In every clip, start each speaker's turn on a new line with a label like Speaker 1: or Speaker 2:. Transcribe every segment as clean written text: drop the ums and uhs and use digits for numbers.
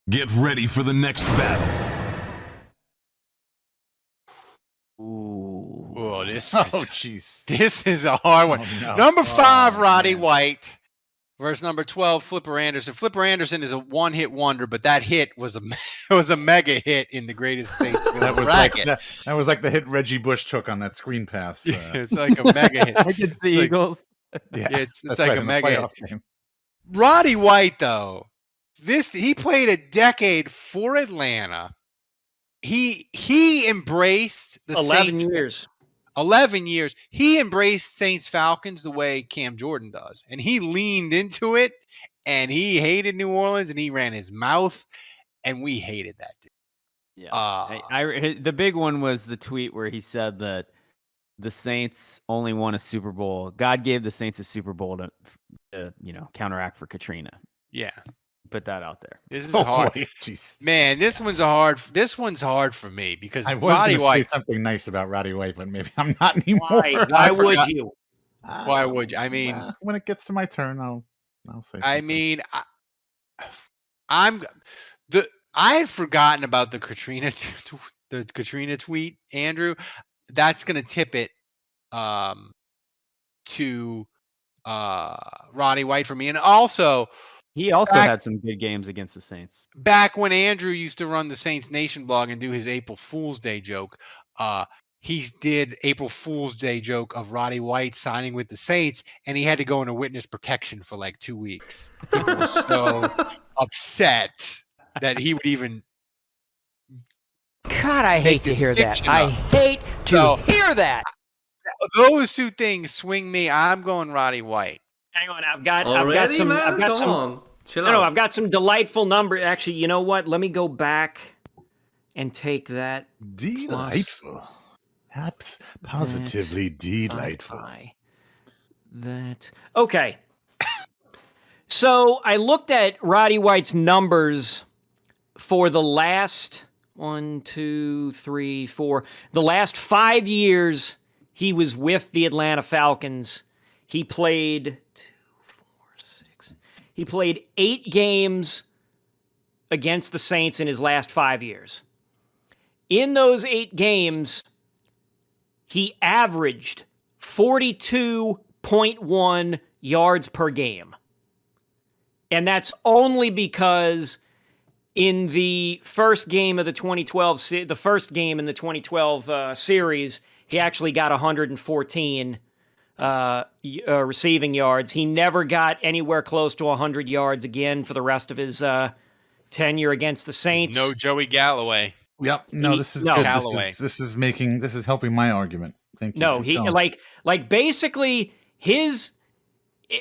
Speaker 1: Get ready for the next battle.
Speaker 2: Ooh.
Speaker 3: Oh, this
Speaker 4: jeez.
Speaker 3: this is a hard one.
Speaker 4: Oh, no.
Speaker 3: Number 5, Roddy
Speaker 4: man.
Speaker 3: White versus number 12, Flipper Anderson. Flipper Anderson is a one-hit wonder, but that hit was a mega hit in the greatest Saints
Speaker 4: That was
Speaker 3: bracket.
Speaker 4: that was like the hit Reggie Bush took on that screen pass.
Speaker 3: It's like a mega hit.
Speaker 2: Against the Eagles.
Speaker 4: Yeah,
Speaker 3: It's
Speaker 4: that's
Speaker 3: like
Speaker 4: right,
Speaker 3: a
Speaker 4: in the
Speaker 3: mega
Speaker 4: playoff
Speaker 3: hit.
Speaker 4: game.
Speaker 3: Roddy White, though, he played a decade for Atlanta. He embraced the
Speaker 5: 11
Speaker 3: Saints.
Speaker 5: years.
Speaker 3: 11 years. He embraced Saints Falcons the way Cam Jordan does. And he leaned into it, and he hated New Orleans, and he ran his mouth, and we hated that dude.
Speaker 2: Yeah. The big one was the tweet where he said that the Saints only won a Super Bowl. God gave the Saints a Super Bowl to counteract for Katrina.
Speaker 3: Yeah.
Speaker 2: Put that out there.
Speaker 3: This is hard.
Speaker 4: Boy, jeez.
Speaker 3: Man, this one's hard for me because
Speaker 4: I was
Speaker 3: Roddy
Speaker 4: going to say
Speaker 3: White.
Speaker 4: something nice about Roddy White, but maybe I'm not anymore.
Speaker 5: Why would you?
Speaker 3: Why would you? I mean,
Speaker 4: when it gets to my turn, I'll say.
Speaker 3: I
Speaker 4: something.
Speaker 3: mean, I had forgotten about the Katrina tweet, Andrew. That's going to tip it to Roddy White for me, and also.
Speaker 2: He also had some good games against the Saints.
Speaker 3: Back when Andrew used to run the Saints Nation blog and do his April Fool's Day joke, he did April Fool's Day joke of Roddy White signing with the Saints, and he had to go into witness protection for like 2 weeks. People were so upset that he would even.
Speaker 5: God, I hate to hear that.
Speaker 3: fiction
Speaker 5: I
Speaker 3: up.
Speaker 5: hate to hear that.
Speaker 3: Those two things swing me. I'm going Roddy White.
Speaker 5: Hang on, I've got
Speaker 6: Already,
Speaker 5: some.
Speaker 6: man?
Speaker 5: I've got
Speaker 6: Come
Speaker 5: some.
Speaker 6: on. Chill
Speaker 5: No,
Speaker 6: out.
Speaker 5: I've got some delightful number. Actually, you know what? Let me go back and take that.
Speaker 4: Delightful. Positively delightful.
Speaker 5: That. Okay. So I looked at Roddy White's numbers for the last 1, 2, 3, 4. The last 5 years he was with the Atlanta Falcons. He played 2, 4, 6. He played 8 games against the Saints in his last 5 years. In those 8 games, he averaged 42.1 yards per game. And that's only because in the first game of the 2012 series, he actually got 114 receiving yards. He never got anywhere close to 100 yards again for the rest of his tenure against the Saints.
Speaker 3: No Joey Galloway.
Speaker 4: Yep. No, this is
Speaker 5: No.
Speaker 4: good.
Speaker 3: Galloway.
Speaker 4: This is helping my argument. Thank you.
Speaker 5: No,
Speaker 4: Keep
Speaker 5: he
Speaker 4: going.
Speaker 5: like basically his.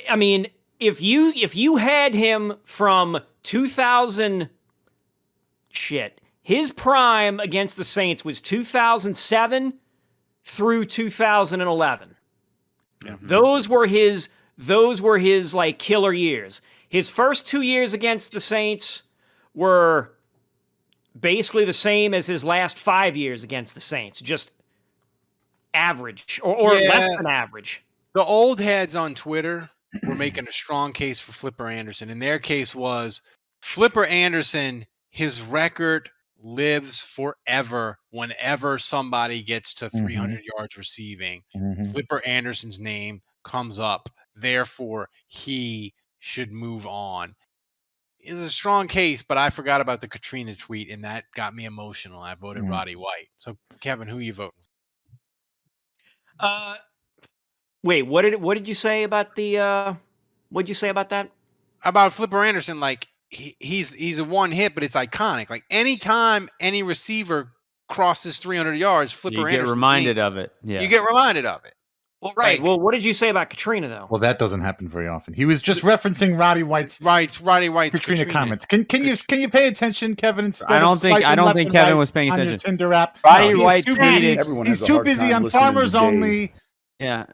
Speaker 5: I mean, if you had him from 2000, his prime against the Saints was 2007 through 2011. Mm-hmm. Those were his like killer years. His first 2 years against the Saints were basically the same as his last 5 years against the Saints, just average or less than average.
Speaker 3: The old heads on Twitter were making a strong case for Flipper Anderson, and their case was Flipper Anderson, his record lives forever whenever somebody gets to 300 yards receiving. Flipper Anderson's name comes up. Therefore, he should move on. It's a strong case, but I forgot about the Katrina tweet, and that got me emotional. I voted Roddy White. So, Kevin, who are you voting?
Speaker 5: Wait, what did you say about the? What'd you say about that?
Speaker 3: About Flipper Anderson, like he's a one hit, but it's iconic. Like anytime any receiver crosses 300 yards, Flipper Anderson.
Speaker 2: You get reminded of it. Yeah.
Speaker 3: You get reminded of it.
Speaker 5: Well, right. Well, what did you say about Katrina, though?
Speaker 4: Well, that doesn't happen very often. He was just referencing Roddy White's Katrina comments. Can you pay attention, Kevin? Instead
Speaker 2: I don't think Kevin was paying attention.
Speaker 4: Your Tinder app.
Speaker 2: Roddy White tweeted.
Speaker 4: He's too busy on Farmers Only.
Speaker 2: Yeah.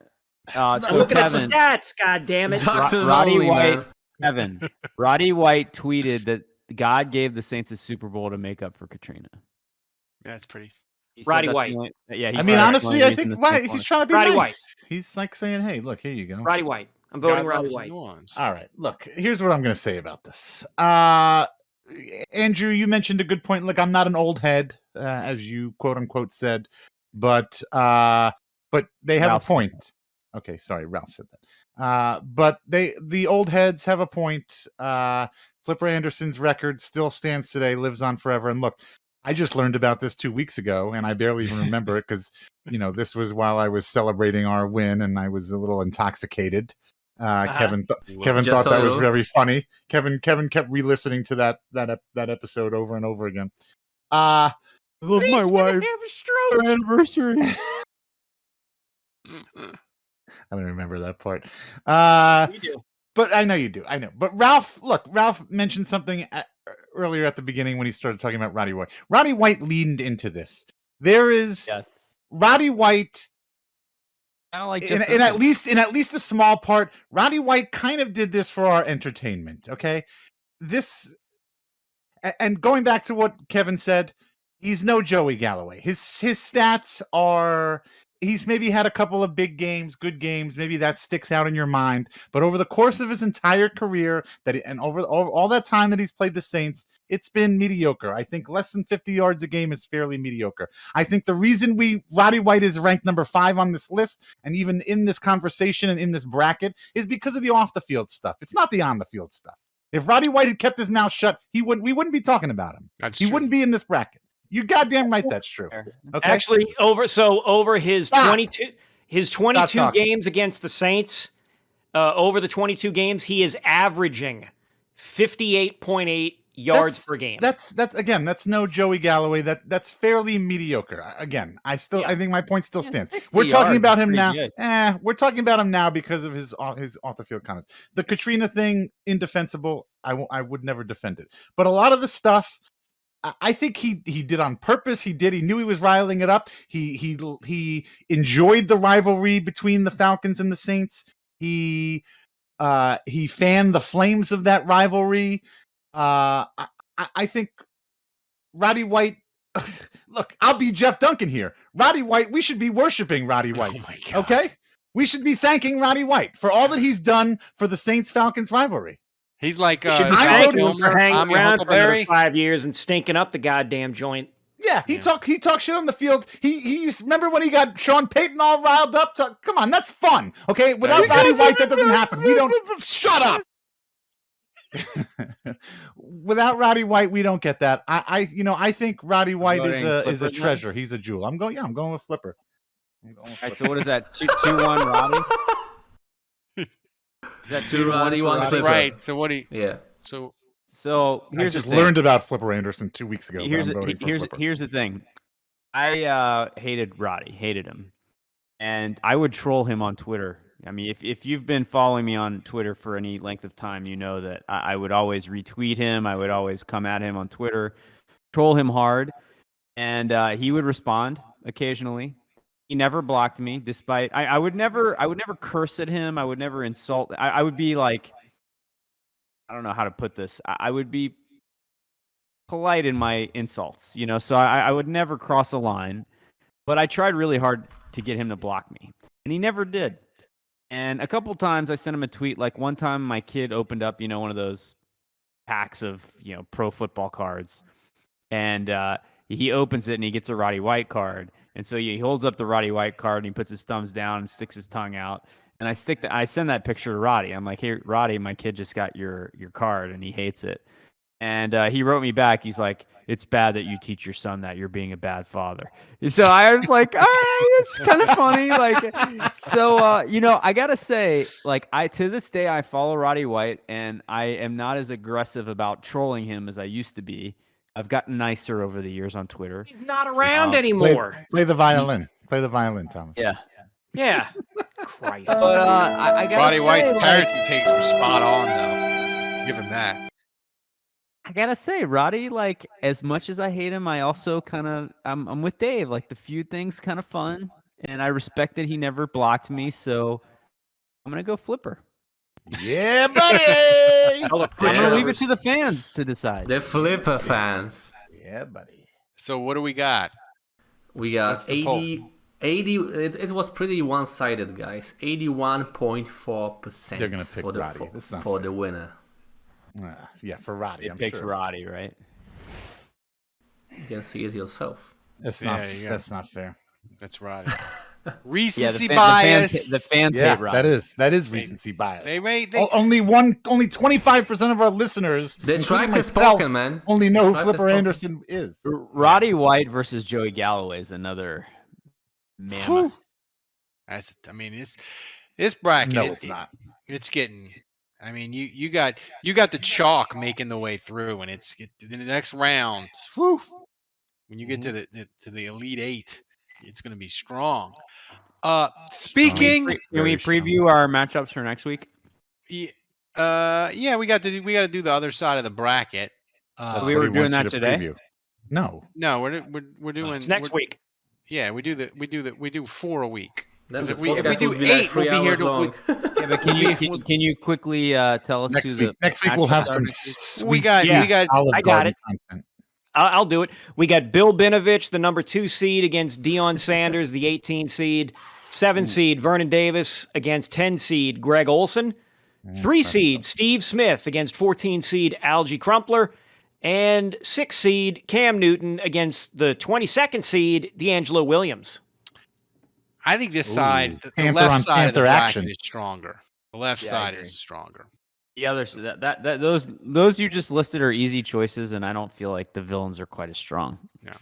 Speaker 5: So look at the stats, God damn it.
Speaker 2: Roddy White. Kevin. Roddy White tweeted that God gave the Saints a Super Bowl to make up for Katrina.
Speaker 3: That's pretty.
Speaker 5: Roddy White.
Speaker 4: I mean, honestly, I think he's trying to be
Speaker 5: Roddy
Speaker 4: nice.
Speaker 5: White.
Speaker 4: He's like saying, "Hey, look, here you go."
Speaker 5: Roddy White. I'm voting Roddy White.
Speaker 4: All right. Look, here's what I'm going to say about this. Andrew, you mentioned a good point. Look, I'm not an old head, as you quote unquote said, but they have
Speaker 2: Ralph
Speaker 4: a point. Okay, sorry, Ralph said that. But the old heads have a point. Flipper Anderson's record still stands today, lives on forever. And look, I just learned about this 2 weeks ago, and I barely even remember it because this was while I was celebrating our win, and I was a little intoxicated. Kevin thought that was very funny. Kevin kept re-listening to that episode over and over again. I love my wife. Have a stroke. Her anniversary. I don't remember that part.
Speaker 5: We do.
Speaker 4: But I know you do. I know. But Ralph mentioned something earlier at the beginning when he started talking about Roddy White. Roddy White leaned into this. There is Roddy White.
Speaker 2: I don't like
Speaker 4: in at least a small part. Roddy White kind of did this for our entertainment. Okay, this and going back to what Kevin said, he's no Joey Galloway. His stats are. He's maybe had a couple of big games, good games. Maybe that sticks out in your mind. But over the course of his entire career, over all that time that he's played the Saints, it's been mediocre. I think less than 50 yards a game is fairly mediocre. I think the reason Roddy White is ranked number 5 on this list, and even in this conversation and in this bracket, is because of the off the field stuff. It's not the on the field stuff. If Roddy White had kept his mouth shut, we wouldn't be talking about him. He wouldn't be in this bracket. You're goddamn right. That's true. Okay.
Speaker 5: Actually, over his 22 games against the Saints, over the 22 games, he is averaging 58.8 yards per game.
Speaker 4: That's no Joey Galloway. That's fairly mediocre. Again, I think my point still stands. We're talking about him now. We're talking about him now because of his off the field comments. The Katrina thing, indefensible. I would never defend it. But a lot of the stuff, I think he did on purpose. He knew he was riling it up. He enjoyed the rivalry between the Falcons and the Saints. He fanned the flames of that rivalry. I think Roddy White. Look, I'll be Jeff Duncan here. Roddy White. We should be worshiping Roddy White. Oh my God. Okay, we should be thanking Roddy White for all that he's done for the Saints Falcons rivalry.
Speaker 3: He's like
Speaker 5: I him for hanging around for 5 years and stinking up the goddamn joint.
Speaker 4: Yeah, he talked shit on the field. He used, remember when he got Sean Payton all riled up? Come on, that's fun. Okay, without Roddy White, that doesn't happen. We don't shut up. Without Roddy White, we don't get that. I think Roddy White is a treasure. He's a jewel. I'm going with Flipper.
Speaker 2: All right, so what is that? 2-1 Roddy?
Speaker 6: Is that 2-1?
Speaker 3: That's right. So what do you?
Speaker 6: Yeah.
Speaker 2: So here's
Speaker 4: I just learned about Flipper Anderson 2 weeks ago.
Speaker 2: Here's the thing. I hated him, and I would troll him on Twitter. I mean, if you've been following me on Twitter for any length of time, you know that I would always retweet him. I would always come at him on Twitter, troll him hard, and he would respond occasionally. He never blocked me, despite I would never curse at him. I would never insult. I would be like, I don't know how to put this. I would be polite in my insults, so I would never cross a line. But I tried really hard to get him to block me, and he never did. And a couple times I sent him a tweet. Like one time my kid opened up, one of those packs of, pro football cards. And he opens it and he gets a Roddy White card. And so he holds up the Roddy White card and he puts his thumbs down and sticks his tongue out. And I send that picture to Roddy. I'm like, hey, Roddy, my kid just got your card and he hates it. And he wrote me back. He's like, it's bad that you teach your son that. You're being a bad father. So I was like, all right, it's kind of funny. Like, so, I got to say, like, to this day, I follow Roddy White and I am not as aggressive about trolling him as I used to be. I've gotten nicer over the years on Twitter.
Speaker 5: He's not around anymore.
Speaker 4: Play the violin. Play the violin, Thomas.
Speaker 5: Yeah. Christ.
Speaker 2: But I got
Speaker 3: Roddy White's parenting takes were spot on, though. Give him that.
Speaker 2: I gotta say, Roddy, like, as much as I hate him, I also I'm with Dave. Like, the feud thing's kind of fun, and I respect that he never blocked me, so I'm gonna go Flipper.
Speaker 4: Yeah, buddy!
Speaker 2: I'm gonna leave it to the fans to decide.
Speaker 6: The Flipper fans.
Speaker 4: Yeah, buddy.
Speaker 3: So what do we got?
Speaker 6: We got 80. It was pretty one-sided, guys. 81.4%.
Speaker 4: They're gonna pick Roddy.
Speaker 6: For the winner.
Speaker 4: Yeah, for Roddy.
Speaker 2: It picks Roddy, right?
Speaker 6: can see it yourself.
Speaker 4: That's
Speaker 3: Yeah,
Speaker 4: not.
Speaker 3: there you go.
Speaker 4: That's not fair.
Speaker 3: That's right.
Speaker 2: Yeah,
Speaker 3: Recency
Speaker 2: the
Speaker 3: bias.
Speaker 2: fans
Speaker 4: Yeah,
Speaker 2: hate Roddy.
Speaker 4: that is recency bias.
Speaker 3: They
Speaker 4: Only 25% of our listeners,
Speaker 6: The
Speaker 4: including
Speaker 6: tribe has
Speaker 4: myself,
Speaker 6: spoken, man.
Speaker 4: only know
Speaker 6: The
Speaker 4: who
Speaker 6: tribe has
Speaker 4: Flipper
Speaker 6: spoken.
Speaker 4: Anderson is.
Speaker 2: Roddy White versus Joey Galloway is another mammoth.
Speaker 3: I mean, this bracket.
Speaker 4: No, it's not.
Speaker 3: It's getting. I mean, you got the chalk making the way through, and in the next round. Whew, when you get to the Elite Eight, it's going to be strong. Speaking.
Speaker 2: Can we preview our matchups for next week?
Speaker 3: Yeah, we got to do the other side of the bracket.
Speaker 4: That's
Speaker 2: we
Speaker 4: what
Speaker 2: were
Speaker 4: he
Speaker 2: doing
Speaker 4: wants you
Speaker 2: that
Speaker 4: to
Speaker 2: today?
Speaker 4: preview. No,
Speaker 3: we're doing
Speaker 5: It's next week.
Speaker 3: Yeah, we do 4 a week.
Speaker 6: Then the
Speaker 3: If we
Speaker 6: podcast
Speaker 3: do
Speaker 6: would be like
Speaker 3: 8, we'll
Speaker 6: 3
Speaker 3: be here
Speaker 6: hours
Speaker 3: to.
Speaker 6: long.
Speaker 2: Yeah, but can you quickly tell us
Speaker 4: next
Speaker 2: who
Speaker 4: week.
Speaker 2: the
Speaker 4: Next week we'll have
Speaker 2: matchups
Speaker 4: some
Speaker 2: are?
Speaker 4: sweet,
Speaker 3: We got
Speaker 4: Olive
Speaker 5: I got
Speaker 4: Garden
Speaker 5: it.
Speaker 4: content.
Speaker 5: I'll do it. We got Bill Binovich, the number 2 seed, against Deion Sanders, the 18 seed. 7 seed Vernon Davis against 10 seed Greg Olson. 3 seed Steve Smith against 14 seed Algie Crumpler. And 6 seed Cam Newton against the 22nd seed D'Angelo Williams.
Speaker 3: I think this side, the
Speaker 4: Panther on
Speaker 3: left side of the
Speaker 4: Panther
Speaker 3: bracket
Speaker 4: action.
Speaker 3: is stronger. The left
Speaker 2: Yeah, I
Speaker 3: side
Speaker 2: agree.
Speaker 3: is stronger.
Speaker 2: The others those you just listed are easy choices, and I don't feel like the villains are quite as strong.
Speaker 3: No.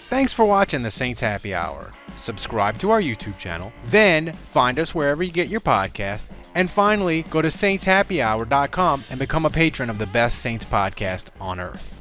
Speaker 3: Thanks for watching the Saints Happy Hour. Subscribe to our YouTube channel, then find us wherever you get your podcast, and finally go to saintshappyhour.com and become a patron of the best Saints podcast on earth.